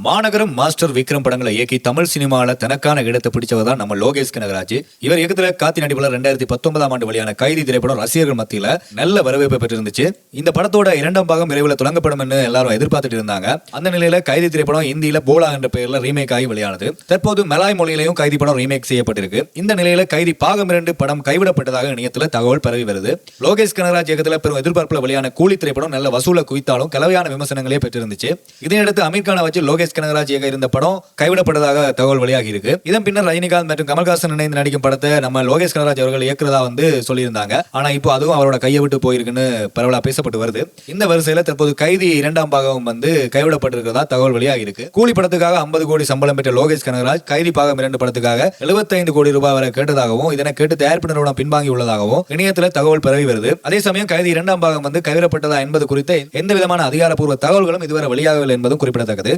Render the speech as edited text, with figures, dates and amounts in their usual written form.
மாநகரம், மாஸ்டர், விக்ரம் படங்களை இயக்கி தமிழ் சினிமால தனக்கான இடத்தை பிடிச்சவர் தான் நம்ம லோகேஷ் கனகராஜ். இவர் இயக்கத்துல காத்தி நடிப்புல 2019ஆம் ஆண்டு வெளியான கைதி திரைப்படம் ரசிகர்கள் மத்தியில நல்ல வரவேற்பை பெற்றிருந்துச்சு. இந்த படத்தோட 2ஆம் பாகம் விரைவில் தொடங்கப்படும் என்று எல்லாரும் எதிர்பார்த்துட்டு இருந்தாங்க. அந்த நிலையில கைதி திரைப்படம் இந்தியில போலா என்ற பெயர்ல ரீமேக் ஆகி வெளியானது. தற்போது மலாய் மொழியிலையும் கைதி படம் ரீமேக் செய்யப்பட்டிருக்கு. இந்த நிலையில கைதி பாகம் 2 படம் கைவிடப்பட்டதாக இணையத்துல தகவல் பரவி வருது. லோகேஷ் கனகராஜ் இயக்கத்துல பெரும் எதிர்பார்ப்புல வெளியான கூலி திரைப்படம் நல்ல வசூலை குவித்தாலும் கலவையான விமர்சனங்களே பெற்றிருந்துச்சு. இதையடுத்து அமீர் கானை வச்சு லோகேஷ் கனகராஜ் இயக்க இருந்த படம் கைவிடப்பட்டதாக தகவல் வெளியாகி இருக்கு. இதன் பின்னர் ரஜினிகாந்த் மற்றும் கமல்ஹாசன் இணைந்து நடிக்கும் படத்தை நம்ம லோகேஷ் கனகராஜ் அவர்கள் இயக்குறதா சொல்லியிருந்தாங்க. ஆனா இப்போ அதுவும் அவரோட கையை விட்டு போயிருக்குன்னு பரவலா பேசப்பட்டு வருது. இந்த வரிசையில தற்போது கைதி 2ஆம் பாகம் கைவிடப்பட்டிருக்கிறதா தகவல் வெளியாகி இருக்கு. கூலி படத்துக்காக 50 கோடி சம்பளம் பெற்ற லோகேஷ் கனகராஜ் கைதி பாகம் 2 படத்துக்காக 75 கோடி ரூபாய் வரை கேட்டதாகவும் இதனை கேட்டு தயாரிப்பு நிறுவனம் பின்வாங்கி உள்ளதாகவும் இணையத்தில் தகவல் பரவி வருது. அதே சமயம் கைதி 2ஆம் பாகம் கைவிடப்பட்டதா என்பது குறித்த எந்த விதமான அதிகாரப்பூர்வ தகவல்களும் இதுவரை வெளியாகவில்லை என்பதும் குறிப்பிடத்தக்கது.